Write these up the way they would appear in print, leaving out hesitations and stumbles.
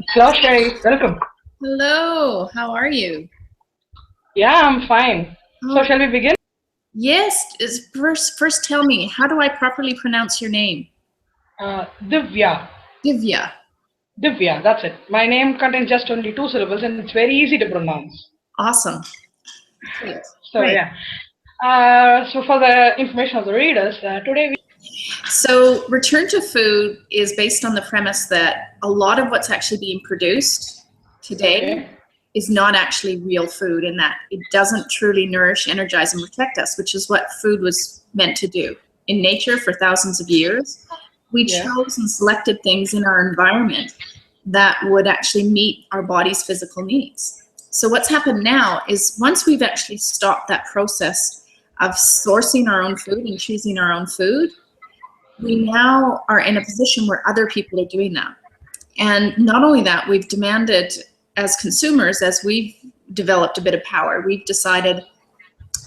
Hello, Sherry. Welcome. Hello, how are you? Yeah, I'm fine. So, Oh, shall we begin? yes, first tell me, how do I properly pronounce your name? Divya. Divya. Divya, that's it. My name contains just only two syllables and it's very easy to pronounce. Awesome. Great. So, Great. yeah. So, for the information of the readers, today we. So, return to food is based on the premise that a lot of what's actually being produced today Okay. is not actually real food, and that it doesn't truly nourish, energize, and protect us, which is what food was meant to do. In nature, for thousands of years, we Yeah. chose and selected things in our environment that would actually meet our body's physical needs. So, what's happened now is once we've actually stopped that process of sourcing our own food and choosing our own food, we now are in a position where other people are doing that. And not only that, we've demanded as consumers, as we've developed a bit of power, we've decided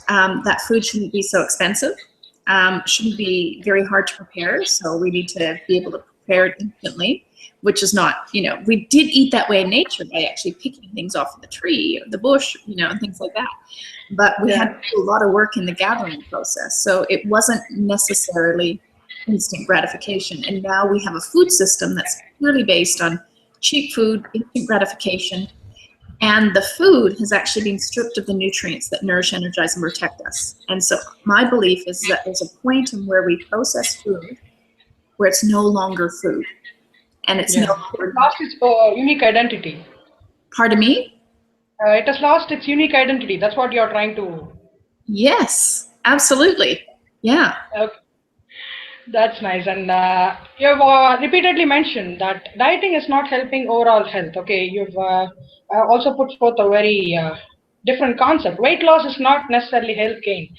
that food shouldn't be so expensive, shouldn't be very hard to prepare. So we need to be able to prepare it instantly, which is not, we did eat that way in nature by actually picking things off of the tree or the bush, and things like that. But we had Yeah. to do a lot of work in the gathering process. So it wasn't necessarily instant gratification. And now we have a food system that's purely based on cheap food, instant gratification, and the food has actually been stripped of the nutrients that nourish, energize, and protect us. And so my belief is that there's a point in where we process food where it's no longer food. And it's no Yeah. It longer, lost its unique identity. pardon me? It has lost its unique identity. That's what you're trying to. Yes, absolutely. Yeah. Okay. That's nice. And you've repeatedly mentioned that dieting is not helping overall health. Okay. You've also put forth a very different concept. Weight loss is not necessarily health gain.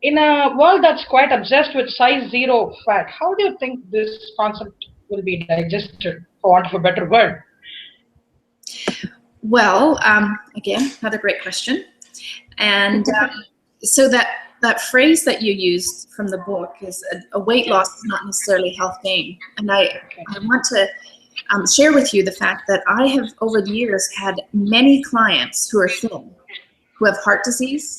In a world that's quite obsessed with size zero fat, how do you think this concept will be digested, for want of a better word? Well, again, another great question. And so that phrase that you used from the book is a weight loss is not necessarily health gain. And Okay. I want to share with you the fact that I have over the years had many clients who are thin, who have heart disease,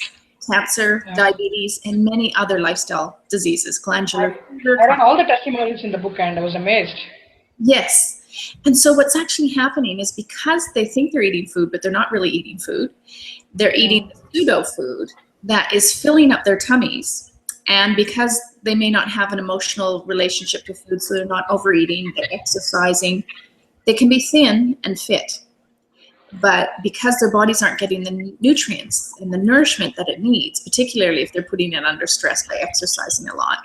cancer, Yeah. diabetes, and many other lifestyle diseases, I, glandular fever. I read all the testimonials in the book and I was amazed. Yes. And so what's actually happening is because they think they're eating food, but they're not really eating food, they're Yeah. eating pseudo food that is filling up their tummies. And because they may not have an emotional relationship to food, so they're not overeating, they're exercising, they can be thin and fit. But because their bodies aren't getting the nutrients and the nourishment that it needs, particularly if they're putting it under stress by exercising a lot,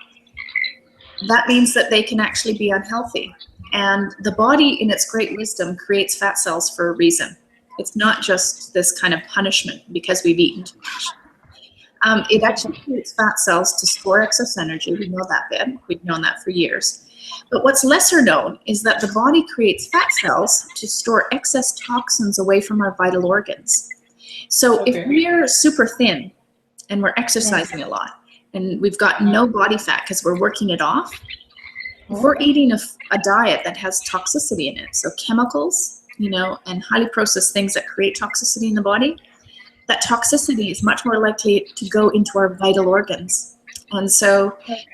that means that they can actually be unhealthy. And the body, in its great wisdom, creates fat cells for a reason. It's not just this kind of punishment because we've eaten too much. It actually creates fat cells to store excess energy. We know that bit. We've known that for years. But what's lesser known is that the body creates fat cells to store excess toxins away from our vital organs. So if Okay. we're super thin and we're Mm. exercising a lot and we've got no body fat because we're working it off, if Mm. we're eating a diet that has toxicity in it, so chemicals, and highly processed things that create toxicity in the body, that toxicity is much more likely to go into our vital organs. And so Okay.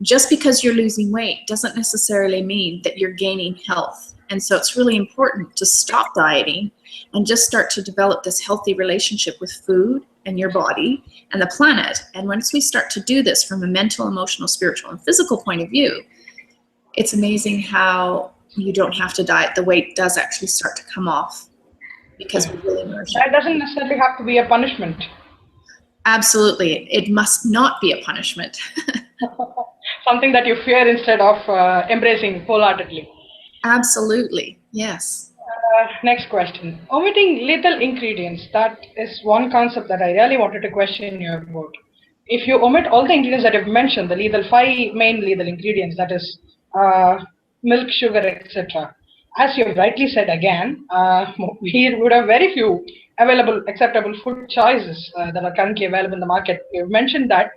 just because you're losing weight doesn't necessarily mean that you're gaining health. And so it's really important to stop dieting and just start to develop this healthy relationship with food and your body and the planet. And once we start to do this from a mental, emotional, spiritual, and physical point of view, it's amazing how you don't have to diet. The weight does actually start to come off because Okay. we're really nourishing. That doesn't necessarily have to be a punishment. Absolutely. It must not be a punishment. Something that you fear instead of embracing wholeheartedly. Absolutely. Yes. Next question. Omitting lethal ingredients. That is one concept that I really wanted to question you about. If you omit all the ingredients that you've mentioned, the lethal five main lethal ingredients, that is milk, sugar, etc. As you've rightly said again, we would have very few available acceptable food choices that are currently available in the market. You've mentioned that.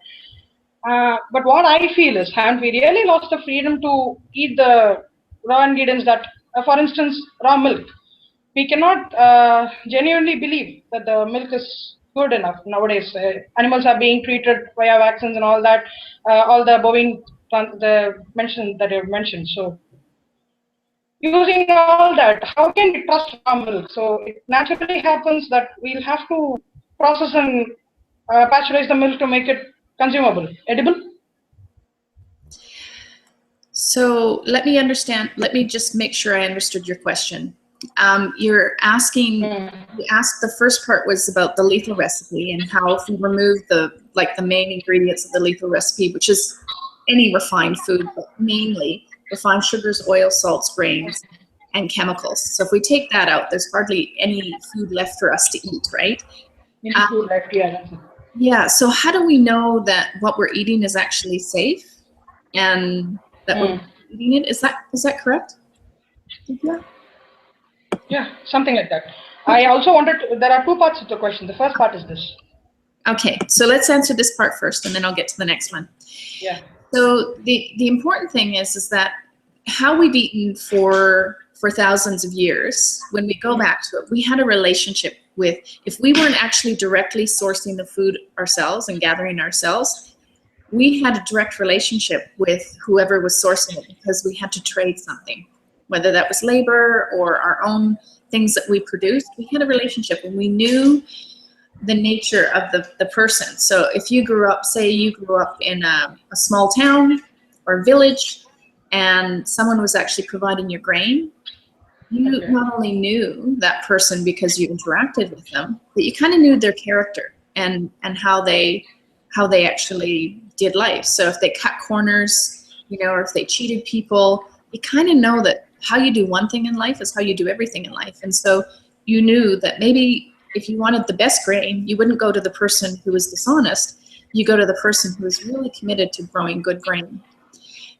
But what I feel is, haven't we really lost the freedom to eat the raw ingredients that, for instance, raw milk? we cannot genuinely believe that the milk is good enough nowadays. Animals are being treated via vaccines and all the bovine the mention that you've mentioned. So using all that, how can we trust farm milk? So it naturally happens that we'll have to process and pasteurize the milk to make it consumable, edible. So let me just make sure I understood your question. You're asking, you asked, the first part was about the lethal recipe and how if we remove the main ingredients of the lethal recipe, which is any refined food, but mainly refined sugars, oil, salts, grains, and chemicals. So if we take that out, there's hardly any food left for us to eat, right? Any food left, yeah. Yeah, so how do we know that what we're eating is actually safe and that we're eating it? Is that correct? Yeah, something like that. I also wanted to, there are two parts of the question. The first part is this. Okay, so let's answer this part first and then I'll get to the next one. Yeah. So the important thing is that how we've eaten for thousands of years, when we go back to it, we had a relationship with, if we weren't actually directly sourcing the food ourselves and gathering ourselves, we had a direct relationship with whoever was sourcing it because we had to trade something, whether that was labor or our own things that we produced. We had a relationship and we knew the nature of the person. So if you grew up, say you grew up in a small town or village and someone was actually providing your grain, you not only knew that person because you interacted with them, but you kind of knew their character and how they actually did life. So if they cut corners, or if they cheated people, you kind of know that how you do one thing in life is how you do everything in life. And so you knew that maybe if you wanted the best grain, you wouldn't go to the person who was dishonest. You go to the person who is really committed to growing good grain.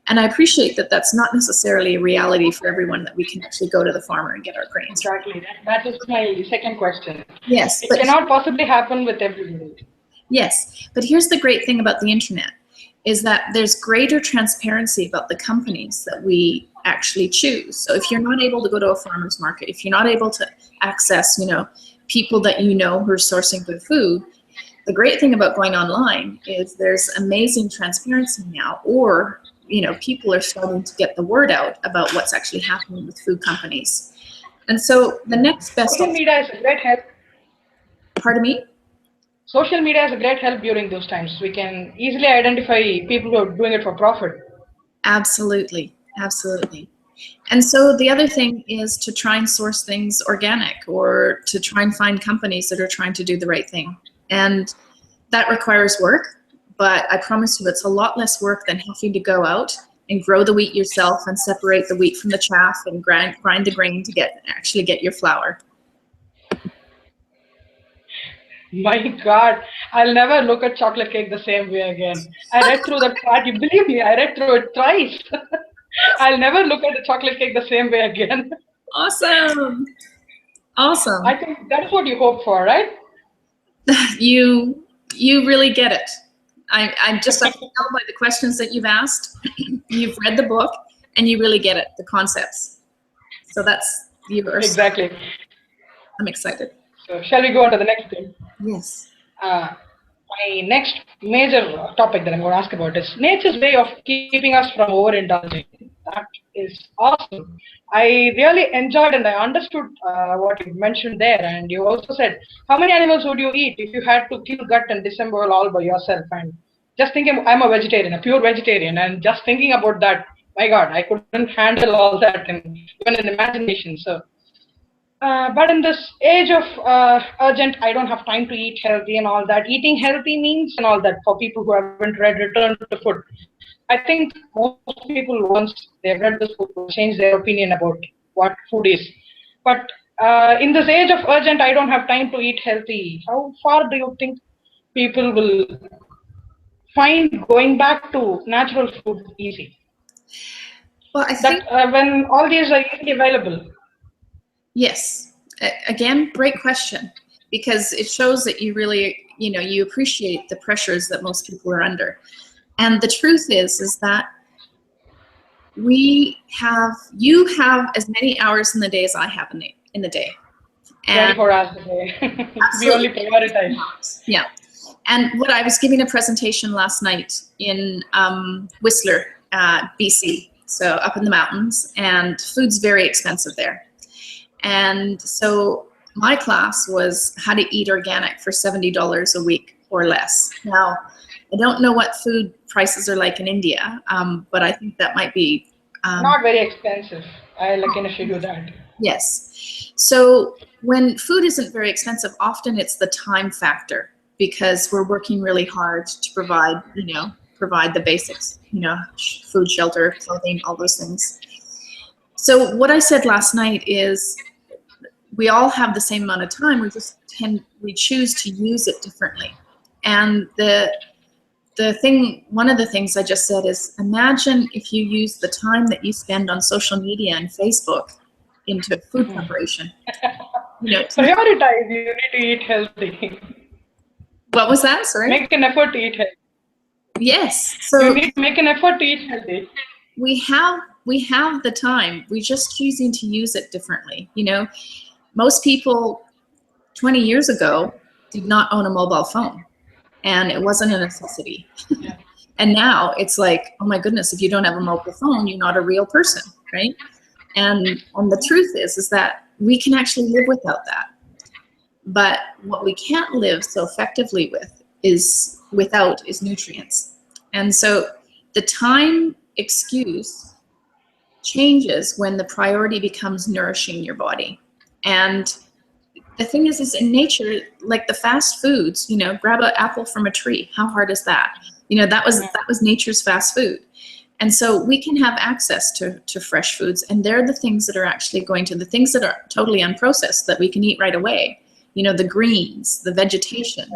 And I appreciate that that's not necessarily a reality for everyone, that we can actually go to the farmer and get our grains. Exactly. That is my second question. Yes. It cannot possibly happen with everybody. Yes, but here's the great thing about the internet, is that there's greater transparency about the companies that we actually choose. So if you're not able to go to a farmer's market, if you're not able to access, people that who are sourcing good food, the great thing about going online is there's amazing transparency now, or people are starting to get the word out about what's actually happening with food companies. And so the next best... Social media is a great help. Pardon me? Social media is a great help during those times. We can easily identify people who are doing it for profit. Absolutely, absolutely. And so the other thing is to try and source things organic, or to try and find companies that are trying to do the right thing. And that requires work, but I promise you it's a lot less work than having to go out and grow the wheat yourself and separate the wheat from the chaff and grind the grain to actually get your flour. My God, I'll never look at chocolate cake the same way again. I read through that part. You believe me, I read through it twice. I'll never look at the chocolate cake the same way again. Awesome. Awesome. I think that is what you hope for, right? You really get it. I can tell by the questions that you've asked. You've read the book and you really get it, the concepts. So that's exactly. I'm excited. So shall we go on to the next thing? Yes. My next major topic that I'm going to ask about is nature's way of keeping us from overindulging. That is awesome. I really enjoyed and I understood what you mentioned there. And you also said, how many animals would you eat if you had to kill, gut, and disassemble all by yourself? And just thinking, I'm a vegetarian, a pure vegetarian, and just thinking about that, my God, I couldn't handle all that, and even in imagination. So. But in this age of urgent, I don't have time to eat healthy and all that. Eating healthy means and all that for people who haven't read Return to Food. I think most people, once they've read this book, will change their opinion about what food is. But in this age of urgent, I don't have time to eat healthy. How far do you think people will find going back to natural food easy? Well, I think that when all these are easily available. Yes. Again, great question, because it shows that you really, you appreciate the pressures that most people are under. And the truth is that you have as many hours in the day as I have in the day. And 24 hours a day. We only prioritize. Yeah. And what I was giving a presentation last night in Whistler, BC, so up in the mountains, and food's very expensive there. And so my class was how to eat organic for $70 a week or less. Now, I don't know what food prices are like in India, but I think that might be not very expensive. I can assure you that. Yes. So when food isn't very expensive, often it's the time factor, because we're working really hard to provide the basics, food, shelter, clothing, all those things. So what I said last night is we all have the same amount of time. We choose to use it differently. And one of the things I just said is, imagine if you use the time that you spend on social media and Facebook into food preparation. Prioritize. You need to eat healthy. What was that? Sorry? Make an effort to eat healthy. Yes. So you need to make an effort to eat healthy. We have the time. We're just choosing to use it differently. Most people 20 years ago did not own a mobile phone, and it wasn't a necessity. Yeah. And now it's like, oh my goodness, if you don't have a mobile phone, you're not a real person, right? And the truth is that we can actually live without that. But what we can't live so effectively without is nutrients. And so the time excuse changes when the priority becomes nourishing your body. And the thing is in nature, like the fast foods, grab an apple from a tree. How hard is that? That was nature's fast food. And so we can have access to fresh foods, and they're the things that are actually the things that are totally unprocessed that we can eat right away. The greens, the vegetation,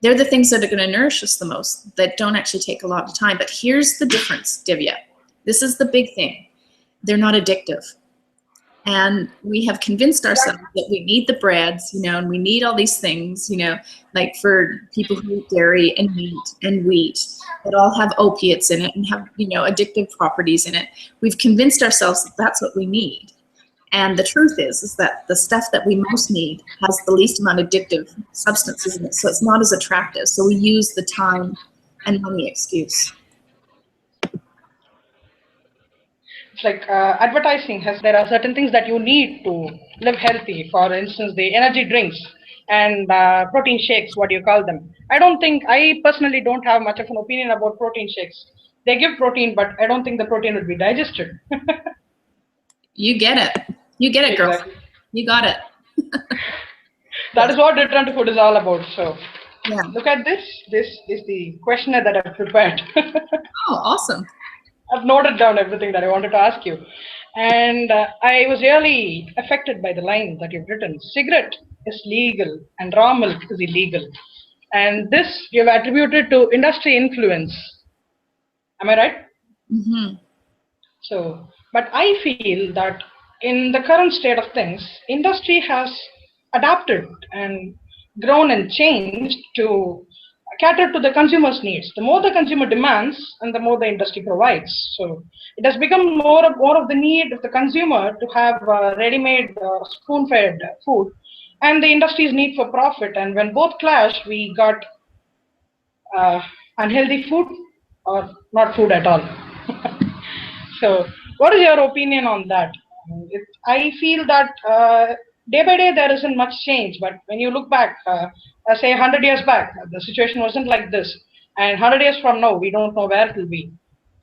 they're the things that are going to nourish us the most, that don't actually take a lot of time. But here's the difference, Divya. This is the big thing. They're not addictive. And we have convinced ourselves that we need the breads, and we need all these things, like for people who eat dairy and meat and wheat, that all have opiates in it and have, addictive properties in it. We've convinced ourselves that that's what we need. And the truth is that the stuff that we most need has the least amount of addictive substances in it, so it's not as attractive. So we use the time and money excuse. It's like advertising there are certain things that you need to live healthy. For instance, the energy drinks and protein shakes, what do you call them? I personally don't have much of an opinion about protein shakes. They give protein, but I don't think the protein would be digested. You get it, girl. Exactly. You got it. That is what return to food is all about. So yeah. Look at this. This is the questionnaire that I've prepared. Oh, awesome. I've noted down everything that I wanted to ask you. And I was really affected by the line that you've written. Cigarette is legal and raw milk is illegal. And this you've attributed to industry influence. Am I right? Mm-hmm. So, but I feel that in the current state of things, industry has adapted and grown and changed to cater to the consumer's needs. The more the consumer demands, and the more the industry provides. So it has become more of the need of the consumer to have ready-made, spoon-fed food, and the industry's need for profit. And when both clash, we got unhealthy food or not food at all. So what is your opinion on that? I feel that day by day there isn't much change, but when you look back, say 100 years back, the situation wasn't like this, and 100 years from now, we don't know where it will be.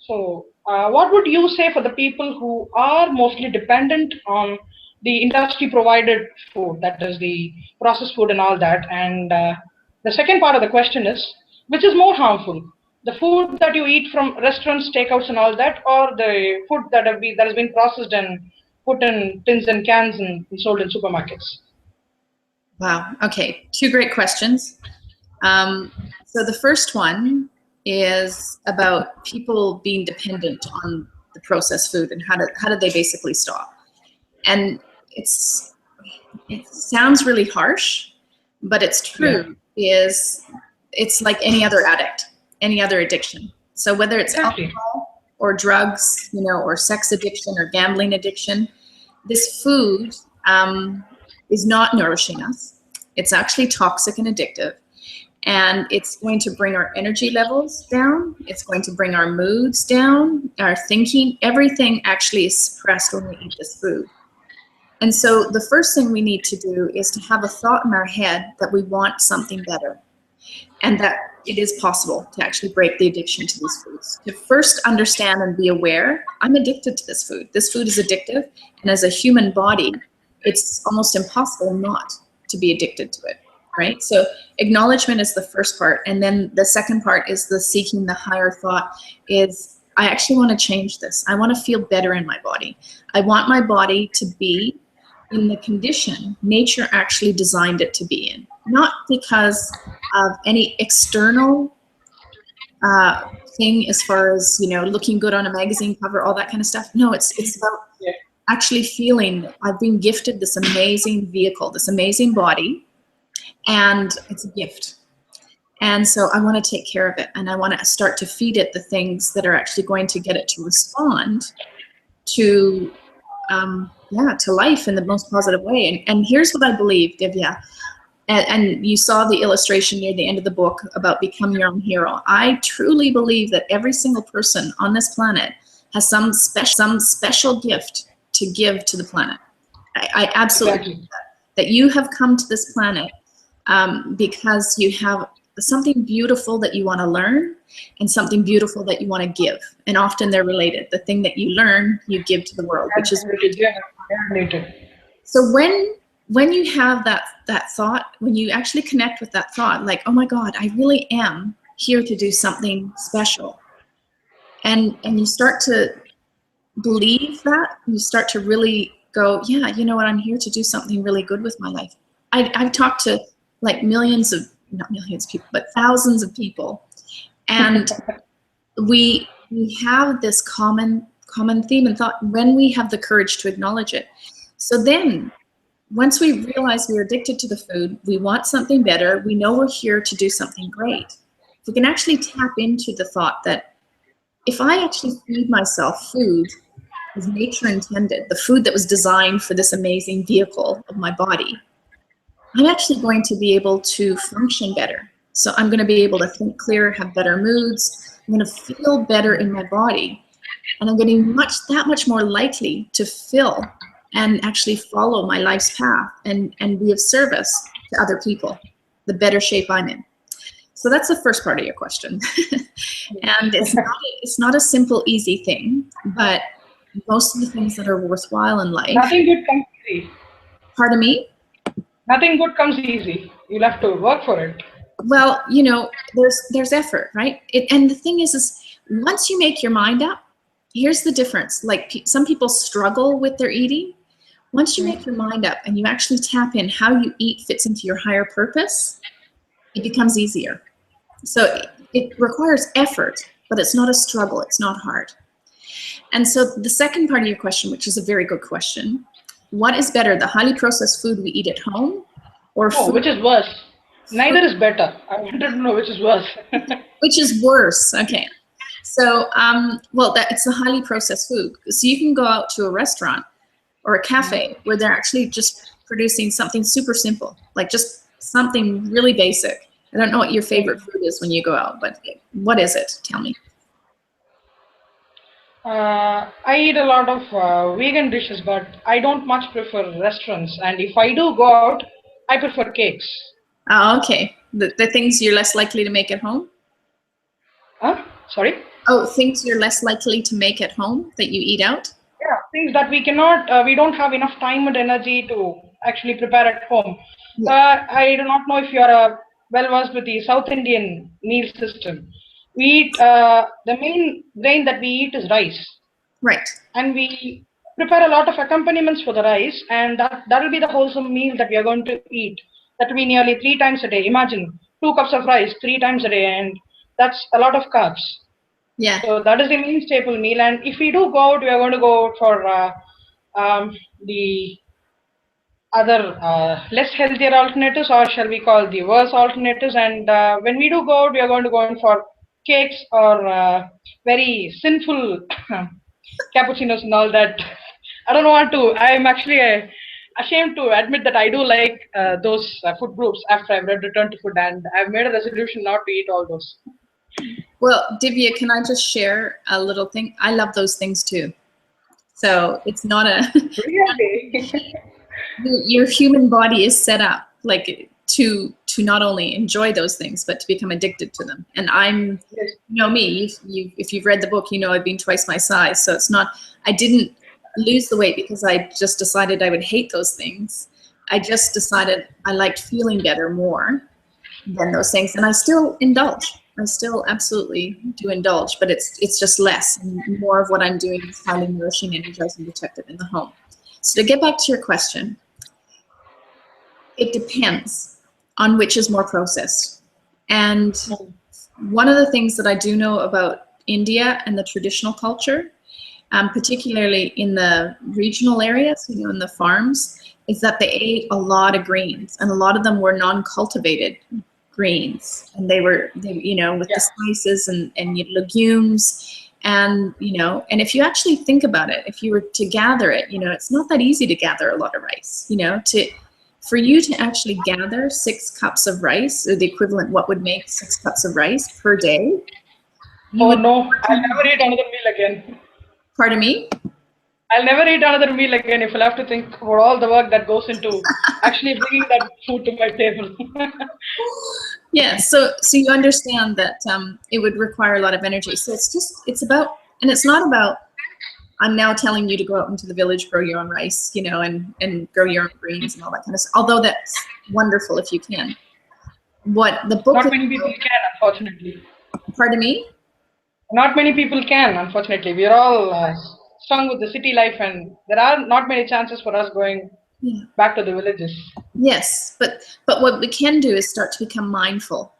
So what would you say for the people who are mostly dependent on the industry provided food, that is the processed food and all that? And the second part of the question is, which is more harmful? The food that you eat from restaurants, takeouts and all that, or the food that has been processed and put in tins and cans and sold in supermarkets? Wow. Okay. Two great questions. So the first one is about people being dependent on the processed food and how do they basically stop? And it sounds really harsh, but it's true. Yeah. It's like any other addict, any other addiction. So whether it's alcohol or drugs, or sex addiction or gambling addiction, this food is not nourishing us. It's actually toxic and addictive. And it's going to bring our energy levels down. It's going to bring our moods down, our thinking. Everything actually is suppressed when we eat this food. And so the first thing we need to do is to have a thought in our head that we want something better, and that it is possible to actually break the addiction to these foods. To first understand and be aware, I'm addicted to this food. This food is addictive, and as a human body, it's almost impossible not to be addicted to it, right? So acknowledgement is the first part, and then the second part is the seeking the higher thought is, I actually want to change this. I want to feel better in my body. I want my body to be in the condition nature actually designed it to be in, not because of any external thing as far as, you know, looking good on a magazine cover, all that kind of stuff. No, it's about actually feeling I've been gifted this amazing vehicle, this amazing body, and it's a gift. And so I want to take care of it, and I want to start to feed it the things that are actually going to get it to respond to to life in the most positive way. And here's what I believe, Divya, and you saw the illustration near the end of the book about become your own hero. I truly believe that every single person on this planet has some special gift to give to the planet. I absolutely believe that you have come to this planet because you have something beautiful that you want to learn and something beautiful that you want to give. And often they're related. The thing that you learn, you give to the world, which is related. So when you have that thought, when you actually connect with that thought, like, oh my God, I really am here to do something special. And you start to believe that, you start to really go, yeah, you know what, I'm here to do something really good with my life. I've talked to like not millions of people, but thousands of people. And we have this common theme and thought when we have the courage to acknowledge it. So then once we realize we're addicted to the food, we want something better, we know we're here to do something great. If we can actually tap into the thought that if I actually feed myself food as nature intended, the food that was designed for this amazing vehicle of my body, I'm actually going to be able to function better. So I'm going to be able to think clearer, have better moods. I'm going to feel better in my body. And I'm going to be that much more likely to fill and actually follow my life's path and be of service to other people, the better shape I'm in. So that's the first part of your question. And it's not a simple, easy thing, but most of the things that are worthwhile in life. Nothing good comes easy. Pardon me? Nothing good comes easy. You'll have to work for it. Well, you know, there's effort, right? And the thing is once you make your mind up, here's the difference. Like some people struggle with their eating. Once you make your mind up and you actually tap in how you eat fits into your higher purpose, it becomes easier. So it requires effort, but it's not a struggle. It's not hard. And so the second part of your question, which is a very good question, what is better, the highly processed food we eat at home or food? Which is worse? Neither is better. I wanted to know which is worse. Which is worse? Okay. So, it's the highly processed food. So you can go out to a restaurant or a cafe where they're actually just producing something super simple, like just something really basic. I don't know what your favorite food is when you go out, but what is it? Tell me. I eat a lot of vegan dishes, but I don't much prefer restaurants. And if I do go out, I prefer cakes. Oh, okay. The things you're less likely to make at home? Sorry? Oh, things you're less likely to make at home that you eat out? Yeah, things that we cannot, we don't have enough time and energy to actually prepare at home. Yeah. I do not know if you are well versed with the South Indian meal system. We eat, the main grain that we eat is rice. Right. And we prepare a lot of accompaniments for the rice, and that will be the wholesome meal that we are going to eat. That will be nearly 3 times a day. Imagine 2 cups of rice 3 times a day, and that's a lot of carbs. Yeah. So that is the main staple meal. And if we do go out, we are going to go out for the other less healthier alternatives, or shall we call the worse alternatives. And when we do go out, we are going to go in for cakes or very sinful cappuccinos and all that. I don't want to. I'm actually ashamed to admit that I do like those food groups after I've returned to food, and I've made a resolution not to eat all those. Well, Divya, can I just share a little thing? I love those things too. So it's not a Really? your human body is set up like to not only enjoy those things but to become addicted to them. And I'm, Yes. you know me, if you've read the book, you know I've been twice my size. So it's not, I didn't lose the weight because I just decided I would hate those things. I just decided I liked feeling better more than those things, and I still indulge. I still absolutely do indulge, but it's just less, and more of what I'm doing is highly nourishing, energizing, protective in the home. So to get back to your question, it depends on which is more processed. And one of the things that I do know about India and the traditional culture, particularly in the regional areas, you know, in the farms, is that they ate a lot of greens, and a lot of them were non-cultivated greens, and they you know, with the spices and legumes, and you know, and if you actually think about it, if you were to gather it, you know, it's not that easy to gather a lot of rice, you know, for you to actually gather 6 cups of rice, or the equivalent, what would make 6 cups of rice per day. Oh no, I'll never eat another meal again. Pardon me? I'll never eat another meal again if I'll have to think about all the work that goes into actually bringing that food to my table. Yeah, so you understand that it would require a lot of energy. So it's about, and it's not about, I'm now telling you to go out into the village, grow your own rice, you know, and grow your own greens and all that kind of stuff. Although that's wonderful if you can. What the book Not is many people can, unfortunately. Pardon me? Not many people can, unfortunately. We're all strung with the city life, and there are not many chances for us going back to the villages. Yes, but what we can do is start to become mindful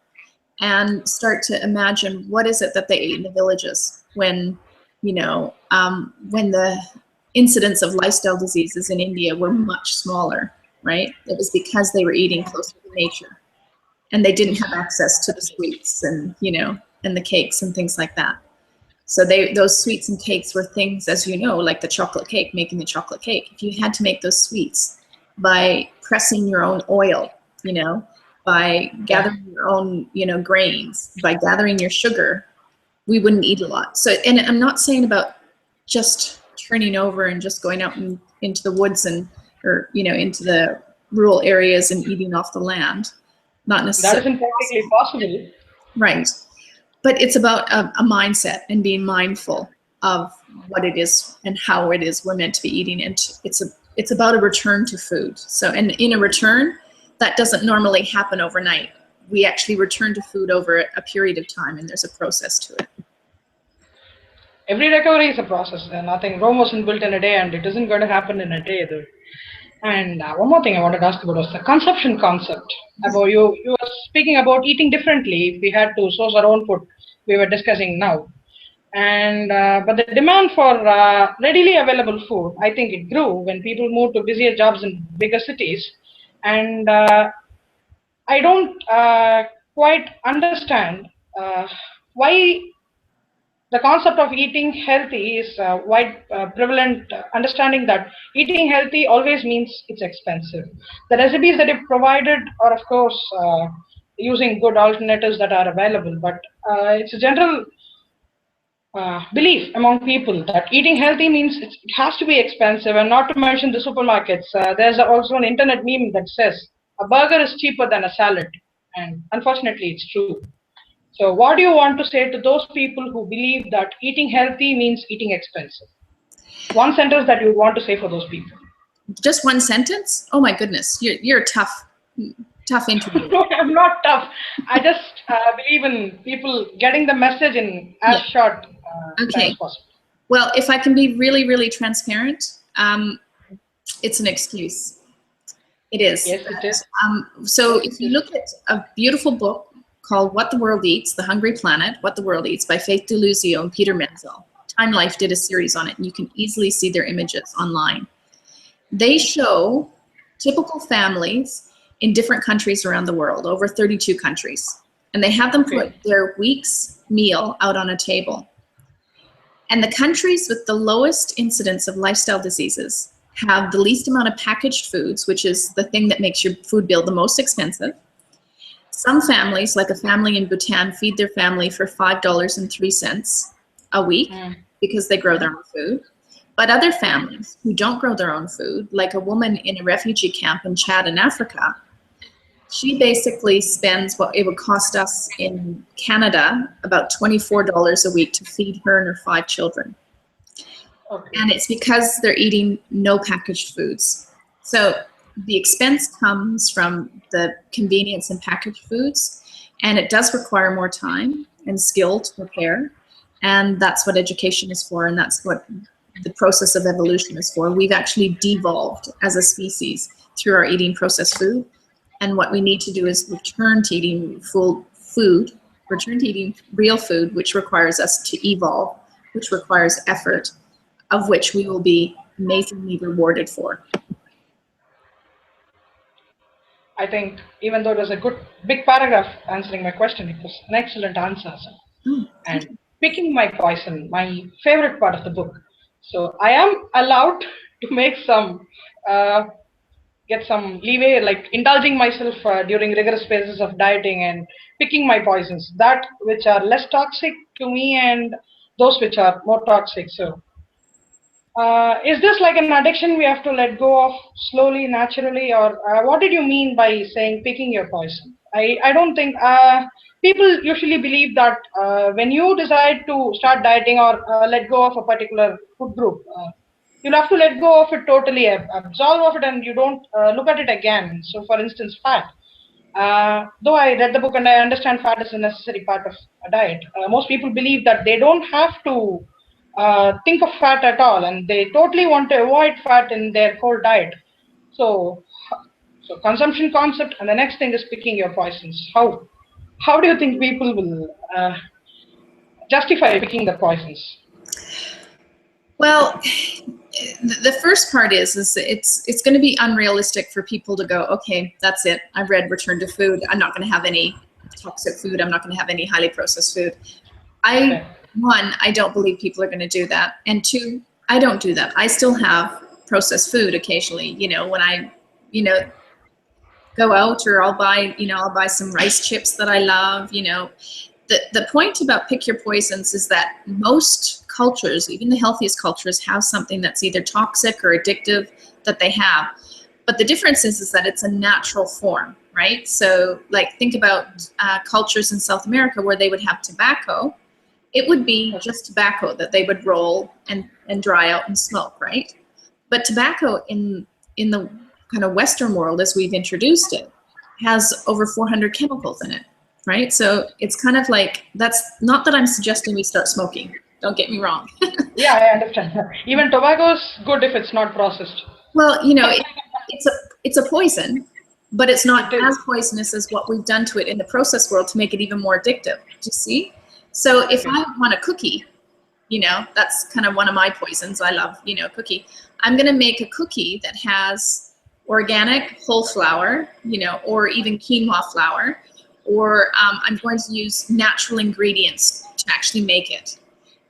and start to imagine what is it that they ate in the villages when, you know, when the incidence of lifestyle diseases in India were much smaller, right? It was because they were eating closer to nature, and they didn't have access to the sweets and, you know, and the cakes and things like that. So those sweets and cakes were things, as you know, like the chocolate cake, making the chocolate cake. If you had to make those sweets by pressing your own oil, you know, by gathering your own, you know, grains, by gathering your sugar, we wouldn't eat a lot. So, and I'm not saying about just turning over and just going out into the woods or, you know, into the rural areas and eating off the land. Not necessarily. That isn't practically possible. Right. But it's about a mindset and being mindful of what it is and how it is we're meant to be eating. And it's about a return to food. So, and in a return, that doesn't normally happen overnight. We actually return to food over a period of time, and there's a process to it. Every recovery is a process. Nothing. Rome wasn't built in a day, and it isn't going to happen in a day either. And one more thing I wanted to ask about was the consumption concept. About you were speaking about eating differently. If we had to source our own food, we were discussing now. And but the demand for readily available food, I think it grew when people moved to busier jobs in bigger cities. And I don't quite understand why the concept of eating healthy is wide prevalent understanding that eating healthy always means it's expensive. The recipes that you've provided are, of course, using good alternatives that are available, but it's a general belief among people that eating healthy means it has to be expensive, and not to mention the supermarkets. There's also an internet meme that says a burger is cheaper than a salad, and unfortunately, it's true. So, what do you want to say to those people who believe that eating healthy means eating expensive? One sentence that you would want to say for those people. Just one sentence? Oh my goodness, you're a tough interview. No, I'm not tough. I just believe in people getting the message in as short time as possible. Well, if I can be really, really transparent, it's an excuse. It is. Yes, it is. So if you look at a beautiful book called What the World Eats, The Hungry Planet, What the World Eats by Faith DeLuzio and Peter Menzel. Time Life did a series on it, and you can easily see their images online. They show typical families in different countries around the world, over 32 countries. And they have them put their week's meal out on a table. And the countries with the lowest incidence of lifestyle diseases have the least amount of packaged foods, which is the thing that makes your food bill the most expensive. Some families, like a family in Bhutan, feed their family for $5.03 a week because they grow their own food. But other families who don't grow their own food, like a woman in a refugee camp in Chad in Africa, she basically spends what it would cost us in Canada, about $24 a week to feed her and her 5 children. Okay. And it's because they're eating no packaged foods. So the expense comes from the convenience in packaged foods, and it does require more time and skill to prepare. And that's what education is for, and that's what the process of evolution is for. We've actually devolved as a species through our eating processed food. And what we need to do is return to eating return to eating real food, which requires us to evolve, which requires effort, of which we will be amazingly rewarded for. I think even though it was a good big paragraph answering my question, it was an excellent answer. And picking my poison, my favorite part of the book. So I am allowed to make some, get some leeway, like indulging myself during rigorous phases of dieting and picking my poisons, that which are less toxic to me and those which are more toxic. So is this like an addiction we have to let go of slowly, naturally, or what did you mean by saying picking your poison? I don't think people usually believe that when you decide to start dieting or let go of a particular food group, you'll have to let go of it totally, absolve of it, and you don't look at it again. So, for instance, fat. Though I read the book and I understand fat is a necessary part of a diet, most people believe that they don't have to think of fat at all, and they totally want to avoid fat in their whole diet. So, so consumption concept, and the next thing is picking your poisons. How do you think people will justify picking the poisons? Well, the first part is it's going to be unrealistic for people to go, okay, that's it. I've read Return to Food. I'm not going to have any toxic food. I'm not going to have any highly processed food. One, I don't believe people are going to do that. And 2, I don't do that. I still have processed food occasionally. You know, when I, go out, or I'll buy some rice chips that I love. The point about pick your poisons is that most cultures, even the healthiest cultures, have something that's either toxic or addictive that they have. But the difference is that it's a natural form, right? So like think about cultures in South America where they would have tobacco. It would be just tobacco that they would roll and dry out and smoke, right? But tobacco in the kind of Western world, as we've introduced it, has over 400 chemicals in it, right? So it's kind of like, that's not that I'm suggesting we start smoking. Don't get me wrong. Yeah, I understand. Even tobacco is good if it's not processed. Well, it's a poison, but it's not as poisonous as what we've done to it in the processed world to make it even more addictive. Do you see? So if I want a cookie, that's kind of one of my poisons. I love, cookie. I'm going to make a cookie that has organic whole flour, or even quinoa flour, or I'm going to use natural ingredients to actually make it.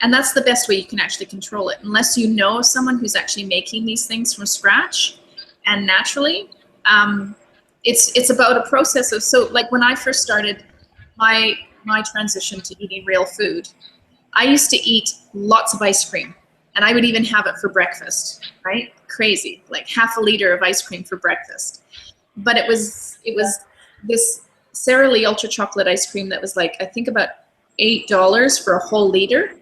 And that's the best way you can actually control it. Unless you know someone who's actually making these things from scratch and naturally, it's about a process of, so like when I first started my transition to eating real food, I used to eat lots of ice cream, and I would even have it for breakfast, right? Crazy, like half a liter of ice cream for breakfast. But it was this Sara Lee Ultra Chocolate ice cream that was like, I think about $8 for a whole liter.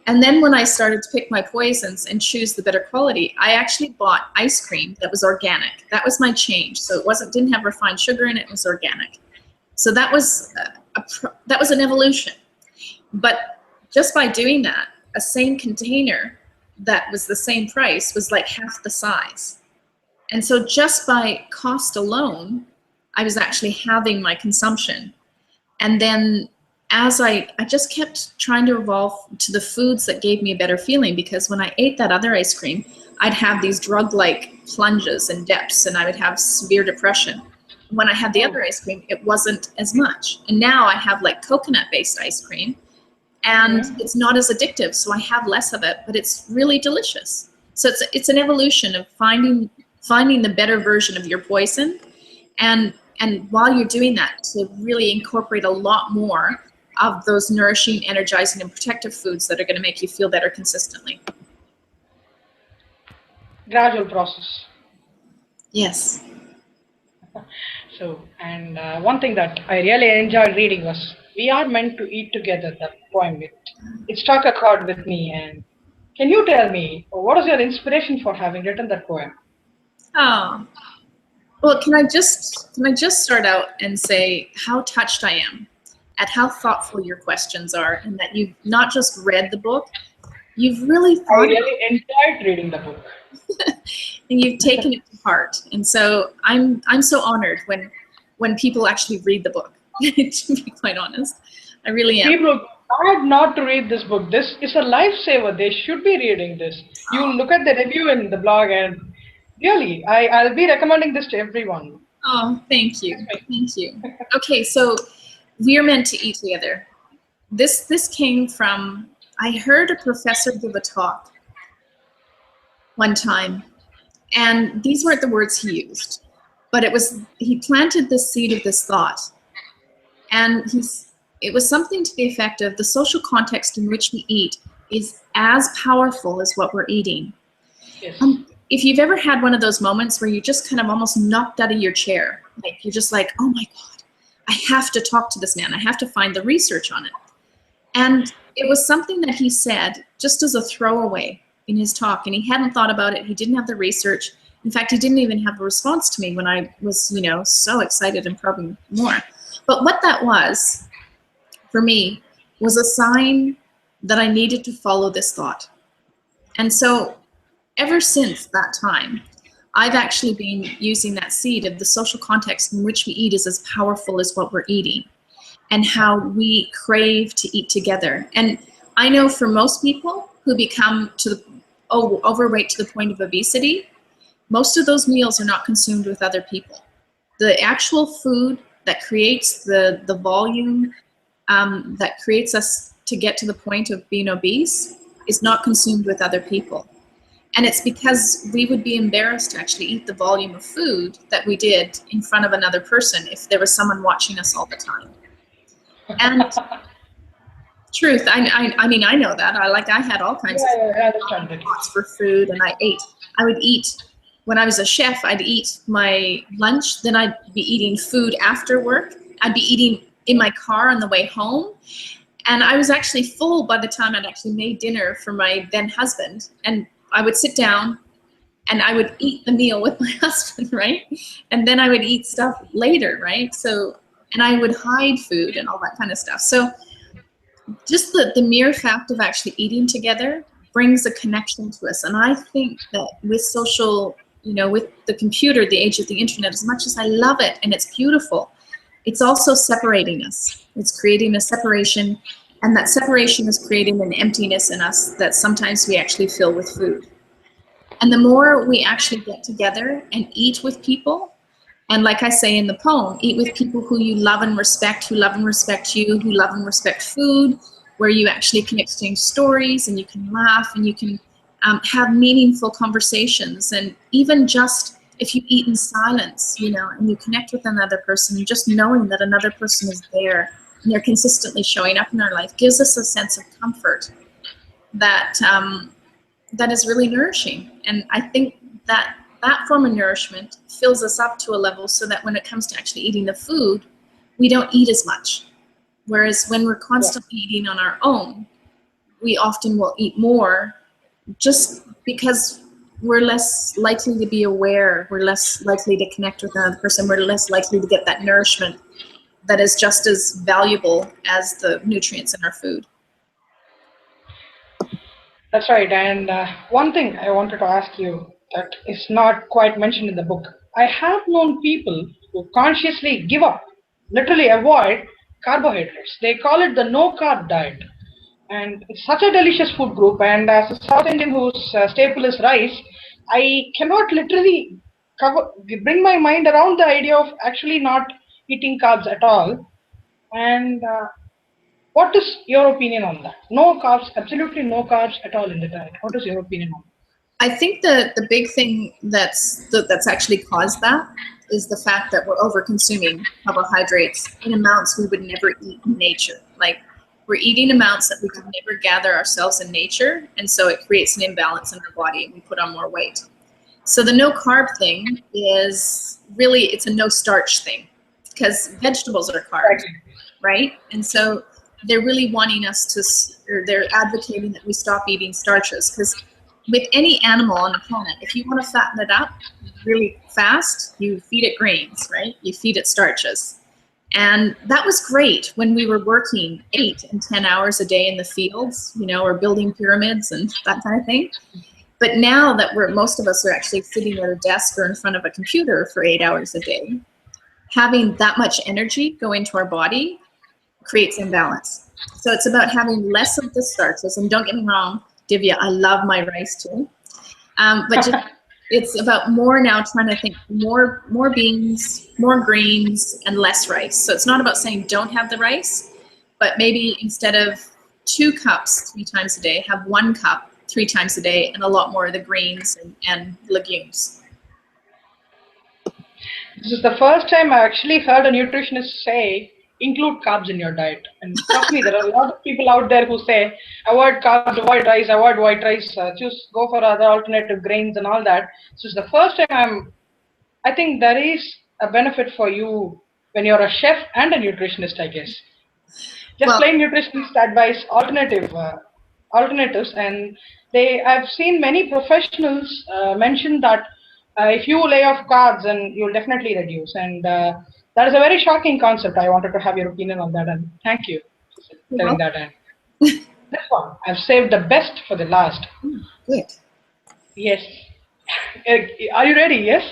And then when I started to pick my poisons and choose the better quality, I actually bought ice cream that was organic. That was my change. So it didn't have refined sugar in it. It was organic. So that was an evolution. But just by doing that, a same container that was the same price was like half the size. And so just by cost alone, I was actually halving my consumption. And then as I just kept trying to evolve to the foods that gave me a better feeling, because when I ate that other ice cream, I'd have these drug-like plunges and depths, and I would have severe depression. When I had the other ice cream, it wasn't as much. And now I have like coconut-based ice cream, and it's not as addictive, so I have less of it, but it's really delicious. So it's an evolution of finding the better version of your poison, and while you're doing that, to really incorporate a lot more of those nourishing, energizing, and protective foods that are going to make you feel better consistently. Gradual process. Yes. So, and one thing that I really enjoyed reading was "We Are Meant to Eat Together." That poem, it struck a chord with me. And can you tell me what is your inspiration for having written that poem? Oh, well, can I just start out and say how touched I am at how thoughtful your questions are, and that you've not just read the book, you've really I thought really enjoyed reading the book. and you've taken it to heart. And so I'm so honored when people actually read the book. To be quite honest, I really am. People are not to read this book. This is a lifesaver. They should be reading this. You look at the review in the blog, and really, I'll be recommending this to everyone. Oh, thank you. Thank you. Okay, so we're meant to eat together. This came from, I heard a professor give a talk one time, and these weren't the words he used, but he planted the seed of this thought. And it was something to the effect of the social context in which we eat is as powerful as what we're eating. Yes. If you've ever had one of those moments where you just kind of almost knocked out of your chair, like you're just like, oh my God, I have to talk to this man. I have to find the research on it. And it was something that he said just as a throwaway in his talk, and he hadn't thought about it. He didn't have the research. In fact, he didn't even have a response to me when I was, so excited and probing more. But what that was, for me, was a sign that I needed to follow this thought. And so ever since that time, I've actually been using that seed of the social context in which we eat is as powerful as what we're eating, and how we crave to eat together. And I know for most people who become overweight to the point of obesity, most of those meals are not consumed with other people. The actual food that creates the volume that creates us to get to the point of being obese is not consumed with other people. And it's because we would be embarrassed to actually eat the volume of food that we did in front of another person if there was someone watching us all the time. And truth, I mean, I know that. I had all kinds of thoughts for food, and I would eat. When I was a chef, I'd eat my lunch, then I'd be eating food after work. I'd be eating in my car on the way home. And I was actually full by the time I'd actually made dinner for my then husband. And I would sit down and I would eat the meal with my husband, right? And then I would eat stuff later, right? So, and I would hide food and all that kind of stuff. So just the mere fact of actually eating together brings a connection to us. And I think that with social, with the computer, the age of the internet, as much as I love it and it's beautiful, it's also separating us. It's creating a separation, and that separation is creating an emptiness in us that sometimes we actually fill with food. And the more we actually get together and eat with people, and like I say in the poem, eat with people who you love and respect, who love and respect you, who love and respect food, where you actually can exchange stories and you can laugh and you can have meaningful conversations. And even just if you eat in silence, and you connect with another person, and just knowing that another person is there and they're consistently showing up in our life gives us a sense of comfort that that is really nourishing. And I think that form of nourishment fills us up to a level so that when it comes to actually eating the food, we don't eat as much. Whereas when we're constantly eating on our own, we often will eat more just because we're less likely to be aware, we're less likely to connect with another person, we're less likely to get that nourishment that is just as valuable as the nutrients in our food. That's right. And one thing I wanted to ask you that is not quite mentioned in the book. I have known people who consciously give up, literally avoid carbohydrates. They call it the no carb diet. And it's such a delicious food group. And as a South Indian whose staple is rice, I cannot literally bring my mind around the idea of actually not eating carbs at all. And what is your opinion on that? No carbs, absolutely no carbs at all in the diet. What is your opinion on that? I think the big thing that's actually caused that is the fact that we're over consuming carbohydrates in amounts we would never eat in nature. Like, we're eating amounts that we could never gather ourselves in nature, and so it creates an imbalance in our body and we put on more weight. So the no carb thing is really, it's a no starch thing, because vegetables are carbs, right? And so they're really wanting us to, or they're advocating that we stop eating starches, because with any animal on the planet, if you want to fatten it up really fast, you feed it grains, right? You feed it starches. And that was great when we were working 8 and 10 hours a day in the fields, you know, or building pyramids and that kind of thing. But now that most of us are actually sitting at a desk or in front of a computer for 8 hours a day, having that much energy go into our body creates imbalance. So it's about having less of the starches. And don't get me wrong, Divya, I love my rice too. But just, it's about more now trying to think more beans, more greens, and less rice. So it's not about saying don't have the rice, but maybe instead of 2 cups 3 times a day, have 1 cup 3 times a day, and a lot more of the greens and legumes. This is the first time I actually heard a nutritionist say include carbs in your diet. And trust me, there are a lot of people out there who say avoid carbs, avoid rice, avoid white rice, go for other alternative grains and all that. So it's the first time I think there is a benefit for you when you're a chef and a nutritionist, I guess. Just plain nutritionist advice, alternatives, and I've seen many professionals mention that if you lay off carbs, then you'll definitely reduce. And that is a very shocking concept. I wanted to have your opinion on that, and thank you for telling that. And this one, I've saved the best for the last. Good. Yes. Are you ready? Yes.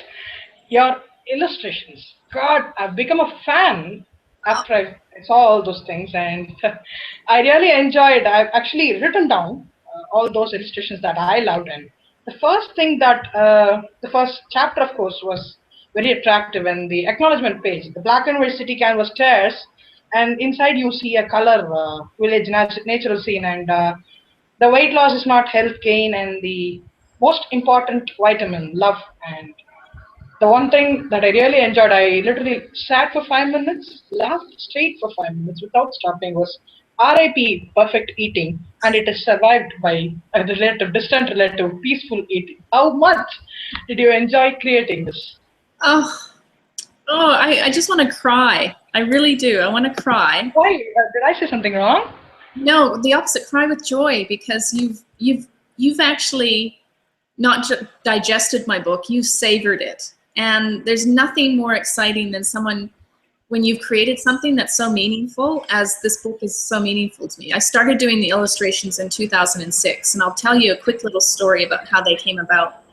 Your illustrations. God, I've become a fan after I saw all those things, and I really enjoyed. I've actually written down all those illustrations that I loved, and the first thing that the first chapter, of course, was very attractive, and the acknowledgement page, the black and white city canvas stairs, and inside you see a color village natural scene, and the weight loss is not health gain, and the most important vitamin, love. And the one thing that I really enjoyed, I literally sat for 5 minutes, laughed straight for 5 minutes without stopping, was RIP perfect eating, and it is survived by a distant relative, peaceful eating. How much did you enjoy creating this? I just want to cry. I really do. I want to cry. Why? Did I say something wrong? No, the opposite. Cry with joy, because you've actually not just digested my book. You've savored it. And there's nothing more exciting than when you've created something that's so meaningful, as this book is so meaningful to me. I started doing the illustrations in 2006, and I'll tell you a quick little story about how they came about.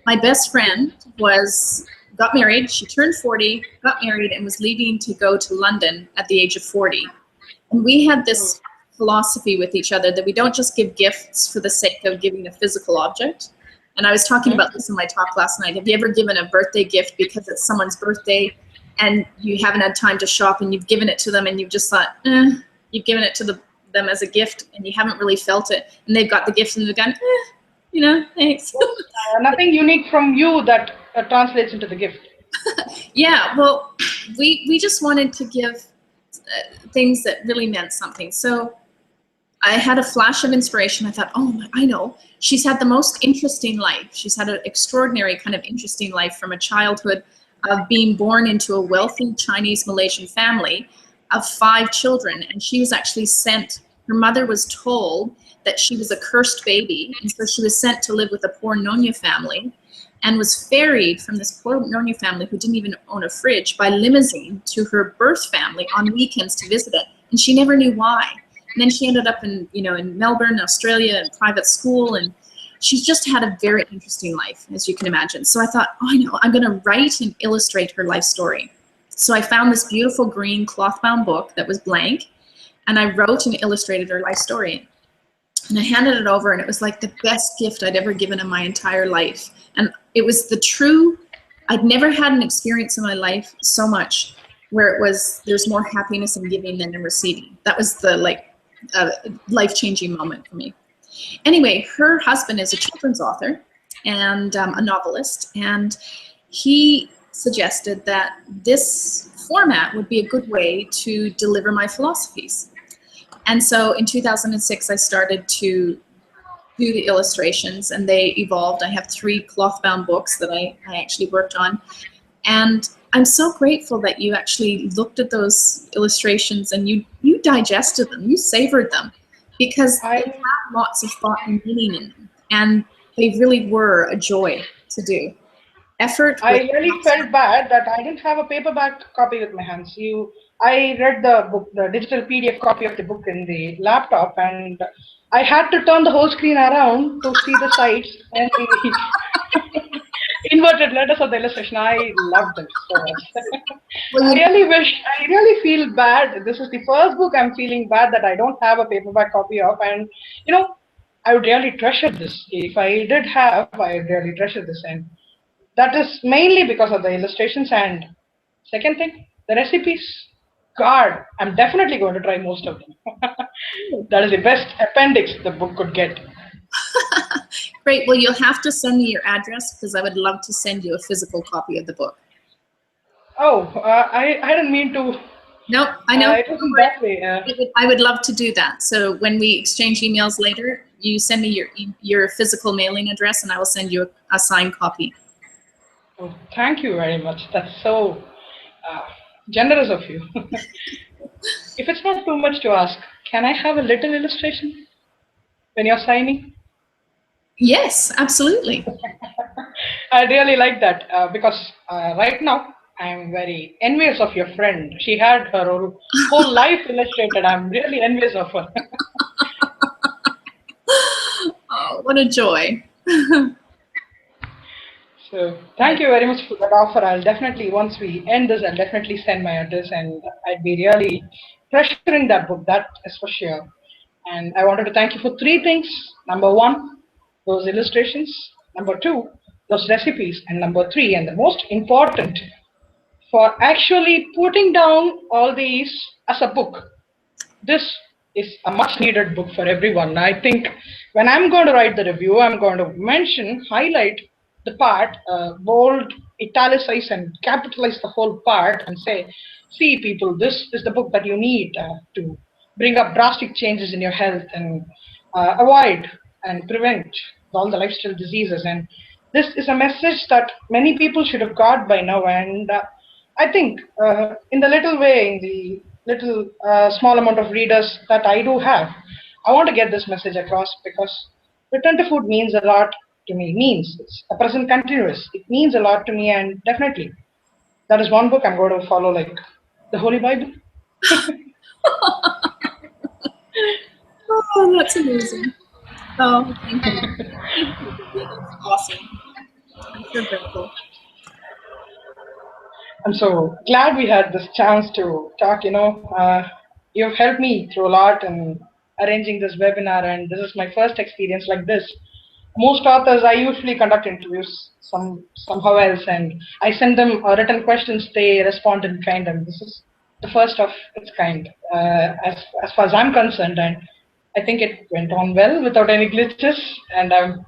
My best friend got married. She turned 40, got married, and was leaving to go to London at the age of 40. And we had this philosophy with each other that we don't just give gifts for the sake of giving a physical object. And I was talking about this in my talk last night. Have you ever given a birthday gift because it's someone's birthday and you haven't had time to shop, and you've given it to them and you've just thought, you've given it to them as a gift and you haven't really felt it, and they've got the gift and they've gone, thanks. Nothing unique from you that translates into the gift. Yeah, well, we just wanted to give things that really meant something. So I had a flash of inspiration. I thought, I know. She's had the most interesting life. She's had an extraordinary kind of interesting life, from a childhood of being born into a wealthy Chinese Malaysian family of 5 children. And she was actually sent, her mother was told that she was a cursed baby. And so she was sent to live with a poor Nyonya family, and was ferried from this poor Nyonya family, who didn't even own a fridge, by limousine to her birth family on weekends to visit it. And she never knew why. And then she ended up in Melbourne, Australia, in private school, and she's just had a very interesting life, as you can imagine. So I thought, I know, I'm going to write and illustrate her life story. So I found this beautiful green cloth-bound book that was blank, and I wrote and illustrated her life story. And I handed it over, and it was like the best gift I'd ever given in my entire life. And it was I'd never had an experience in my life so much where there's more happiness in giving than in receiving. That was the life-changing moment for me. Anyway, her husband is a children's author, and a novelist, and he suggested that this format would be a good way to deliver my philosophies. And so in 2006, I started to do the illustrations, and they evolved. I have 3 cloth-bound books that I actually worked on. And I'm so grateful that you actually looked at those illustrations and you digested them, you savored them, because they had lots of thought and meaning in them. And they really were a joy to do. Effort. I really felt bad that I didn't have a paperback copy with my hands. I read the book, the digital PDF copy of the book in the laptop, and I had to turn the whole screen around to see the sides and the inverted letters of the illustration. I loved it so much. I really feel bad. This is the first book I'm feeling bad that I don't have a paperback copy of, and I would really treasure this. If I did have, I would really treasure this, and that is mainly because of the illustrations. And second thing, the recipes. God, I'm definitely going to try most of them. That is the best appendix the book could get. Great. Well, you'll have to send me your address, because I would love to send you a physical copy of the book. Oh, I didn't mean to. Nope, I know. It wasn't that way. I would love to do that. So when we exchange emails later, you send me your physical mailing address, and I will send you a signed copy. Oh, thank you very much. That's so generous of you. If it's not too much to ask, can I have a little illustration when you're signing? Yes, absolutely. I really like that because right now I'm very envious of your friend. She had her whole life illustrated. I'm really envious of her. Oh, what a joy. So thank you very much for that offer. I'll definitely, once we end this, I'll definitely send my address, and I'd be really treasuring that book, that is for sure. And I wanted to thank you for 3 things. Number 1, those illustrations. Number 2, those recipes. And number 3, and the most important, for actually putting down all these as a book. This is a much needed book for everyone. I think when I'm going to write the review, I'm going to highlight the part, bold, italicize, and capitalize the whole part and say, see people, this is the book that you need to bring up drastic changes in your health and avoid and prevent all the lifestyle diseases. And this is a message that many people should have got by now. And I think in the little way, in the little small amount of readers that I do have, I want to get this message across, because return to food means a lot to me. It's a present continuous. It means a lot to me, and definitely that is one book I'm going to follow like the Holy Bible. Oh, that's amazing. Oh, thank you. That's awesome. I'm so grateful. I'm so glad we had this chance to talk. You've helped me through a lot in arranging this webinar, and this is my first experience like this. Most authors, I usually conduct interviews somehow else, and I send them written questions. They respond in kind, and this is the first of its kind, as far as I'm concerned. And I think it went on well without any glitches, and I'm